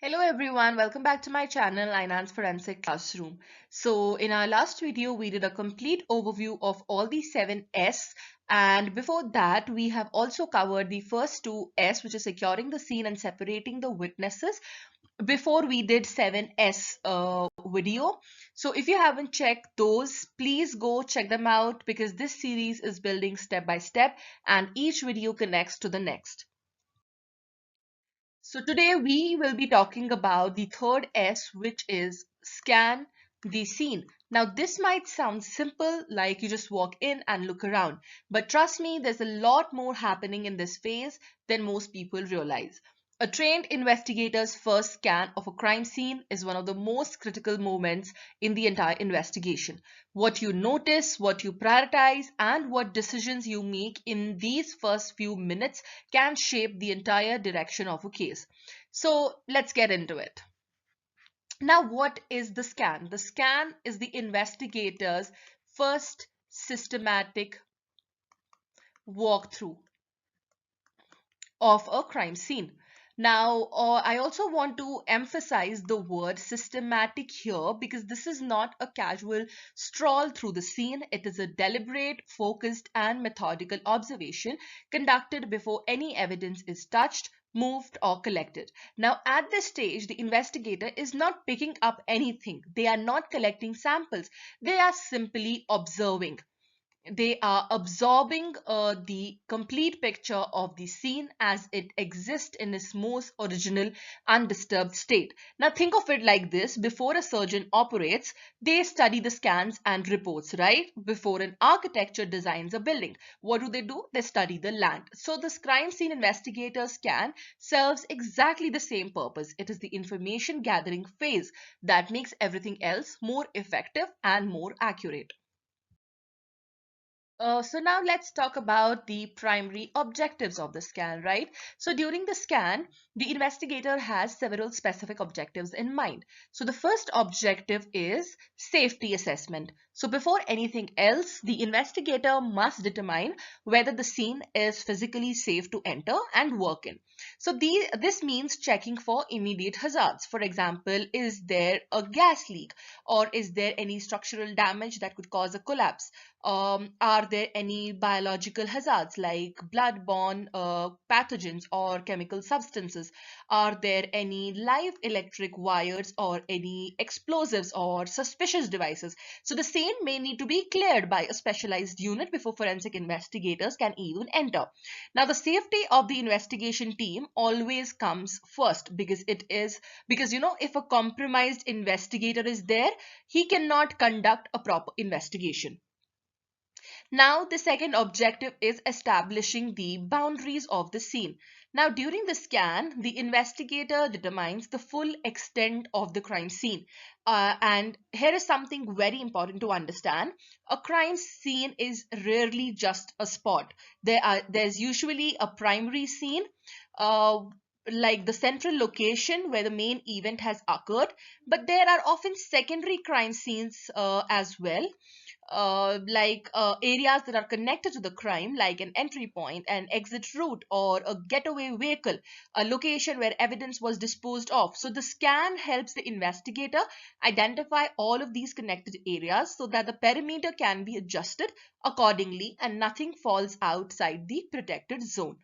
Hello everyone, welcome back to my channel, Inain's Forensic Classroom. So in our last video, we did a complete overview of all the 7S, and before that, we have also covered the first two S, which is securing the scene and separating the witnesses, before we did 7S video. So if you haven't checked those, please go check them out because this series is building step by step and each video connects to the next. So today we will be talking about the third S, which is scan the scene. Now this might sound simple, like you just walk in and look around, but trust me, there's a lot more happening in this phase than most people realize. A trained investigator's first scan of a crime scene is one of the most critical moments in the entire investigation. What you notice, what you prioritize, and what decisions you make in these first few minutes can shape the entire direction of a case. So let's get into it. Now, what is the scan? The scan is the investigator's first systematic walkthrough of a crime scene. Now, I also want to emphasize the word systematic here because this is not a casual stroll through the scene. It is a deliberate, focused, and methodical observation conducted before any evidence is touched, moved, or collected. Now, at this stage, the investigator is not picking up anything. They are not collecting samples. They are simply observing. They are absorbing the complete picture of the scene as it exists in its most original undisturbed state. Now think of it like this: before a surgeon operates, they study the scans and reports, right? Before an architecture designs a building, what do? They study the land. So this crime scene investigator scan serves exactly the same purpose. It is the information gathering phase that makes everything else more effective and more accurate. So now let's talk about the primary objectives of the scan, right? So during the scan, the investigator has several specific objectives in mind. So the first objective is safety assessment. So before anything else, the investigator must determine whether the scene is physically safe to enter and work in. So this means checking for immediate hazards. For example, is there a gas leak, or is there any structural damage that could cause a collapse? Are there any biological hazards like blood-borne pathogens or chemical substances? Are there any live electric wires or any explosives or suspicious devices? So the scene may need to be cleared by a specialized unit before forensic investigators can even enter. Now, the safety of the investigation team always comes first because if a compromised investigator is there, he cannot conduct a proper investigation. Now, the second objective is establishing the boundaries of the scene. Now, during the scan, the investigator determines the full extent of the crime scene. And here is something very important to understand. A crime scene is rarely just a spot. There's usually a primary scene, uh, like the central location where the main event has occurred, but there are often secondary crime scenes as well, areas that are connected to the crime, like an entry point, an exit route, or a getaway vehicle, a location where evidence was disposed of. So the scan helps the investigator identify all of these connected areas so that the perimeter can be adjusted accordingly and nothing falls outside the protected zone.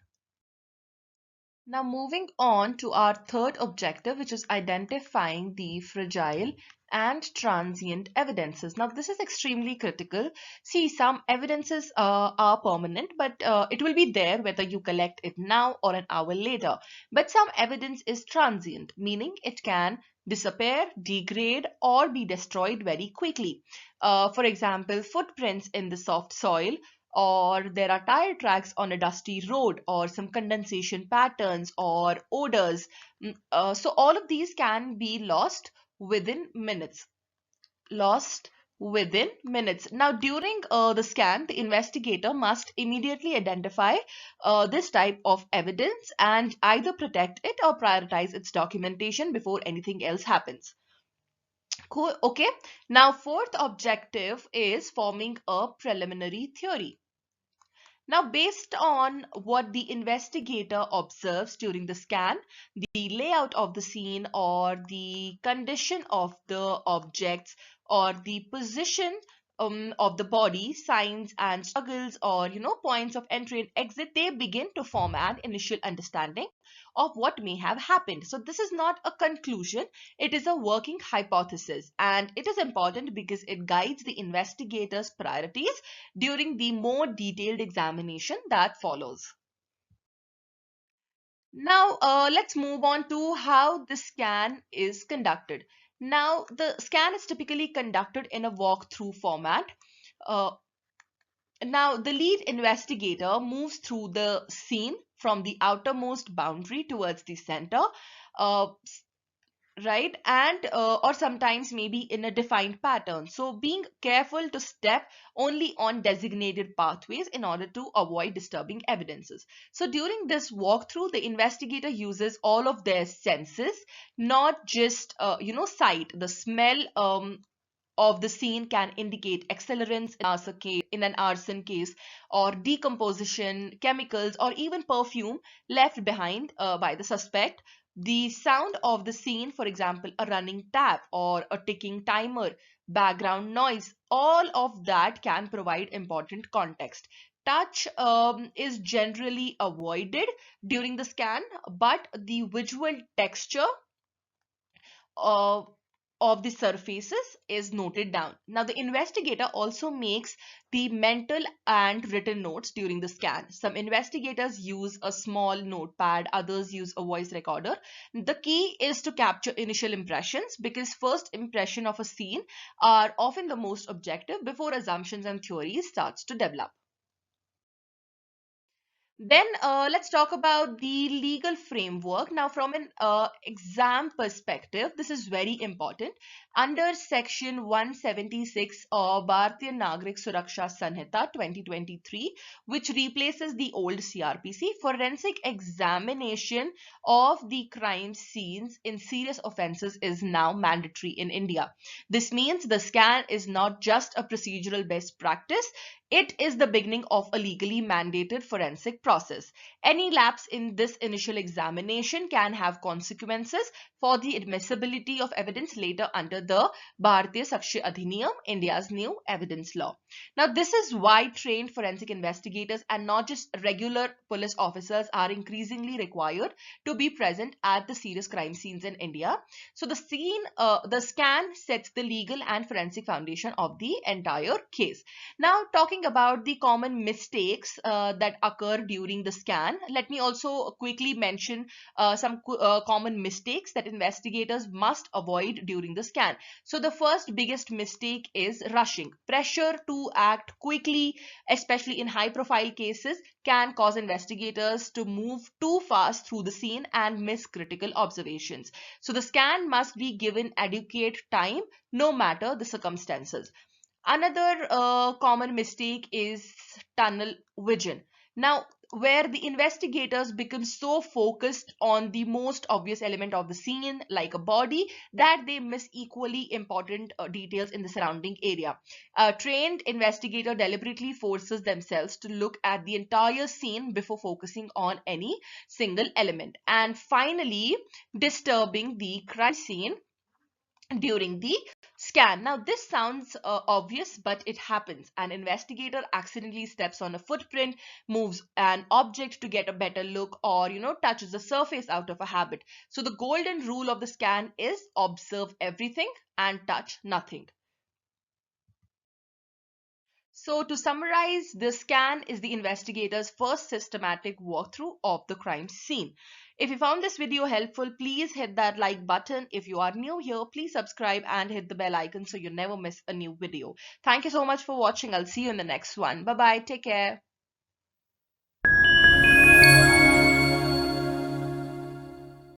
Now, moving on to our third objective, which is identifying the fragile and transient evidences. Now, this is extremely critical. See, some evidences are permanent, but it will be there whether you collect it now or an hour later. But some evidence is transient, meaning it can disappear, degrade, or be destroyed very quickly. For example, footprints in the soft soil, or there are tire tracks on a dusty road, or some condensation patterns or odors. So all of these can be lost within minutes. Lost within minutes. Now, during the scan, the investigator must immediately identify this type of evidence and either protect it or prioritize its documentation before anything else happens. Cool. Okay. Now, fourth objective is forming a preliminary theory. Now, based on what the investigator observes during the scan, the layout of the scene or the condition of the objects or the position of the body, signs and struggles or points of entry and exit, they begin to form an initial understanding of what may have happened. So this is not a conclusion, it is a working hypothesis, and it is important because it guides the investigator's priorities during the more detailed examination that follows. Now, let's move on to how the scan is conducted. Now, the scan is typically conducted in a walkthrough format. Uh, Now, the lead investigator moves through the scene from the outermost boundary towards the center. Uh, right, and or sometimes maybe in a defined pattern, so being careful to step only on designated pathways in order to avoid disturbing evidences. So during this walkthrough, the investigator uses all of their senses, not just sight. The smell of the scene can indicate accelerants in an arson case, or decomposition, chemicals, or even perfume left behind by the suspect. The sound of the scene, for example, a running tap or a ticking timer, background noise, all of that can provide important context. Touch is generally avoided during the scan, but the visual texture uh, of the surfaces is noted down. Now, the investigator also makes the mental and written notes during the scan. Some investigators use a small notepad, others use a voice recorder. The key is to capture initial impressions, because first impression of a scene are often the most objective before assumptions and theories starts to develop. Then let's talk about the legal framework. Now, from an exam perspective, this is very important. Under Section 176 of Bharatiya Nagrik Suraksha Sanhita 2023, which replaces the old CRPC, forensic examination of the crime scenes in serious offences is now mandatory in India. This means the scan is not just a procedural best practice, it is the beginning of a legally mandated forensic process. Any lapse in this initial examination can have consequences for the admissibility of evidence later under the Bharatiya Sakshi Adhiniyam, India's new evidence law. Now, this is why trained forensic investigators and not just regular police officers are increasingly required to be present at the serious crime scenes in India. So, the scan sets the legal and forensic foundation of the entire case. Now, talking about the common mistakes that occur during the scan, let me also quickly mention some common mistakes that investigators must avoid during the scan. So, the first biggest mistake is rushing. Pressure to act quickly, especially in high profile cases, can cause investigators to move too fast through the scene and miss critical observations. So, the scan must be given adequate time no matter the circumstances. Another common mistake is tunnel vision. Now, where the investigators become so focused on the most obvious element of the scene, like a body, that they miss equally important details in the surrounding area. A trained investigator deliberately forces themselves to look at the entire scene before focusing on any single element. And finally, disturbing the crime scene during the scan. Now, this sounds obvious, but it happens. An investigator accidentally steps on a footprint, moves an object to get a better look, or touches the surface out of a habit. So the golden rule of the scan is observe everything and touch nothing. So to summarize, the scan is the investigator's first systematic walkthrough of the crime scene. If you found this video helpful, please hit that like button. If you are new here, please subscribe and hit the bell icon so you never miss a new video. Thank you so much for watching. I'll see you in the next one. Bye bye. Take care.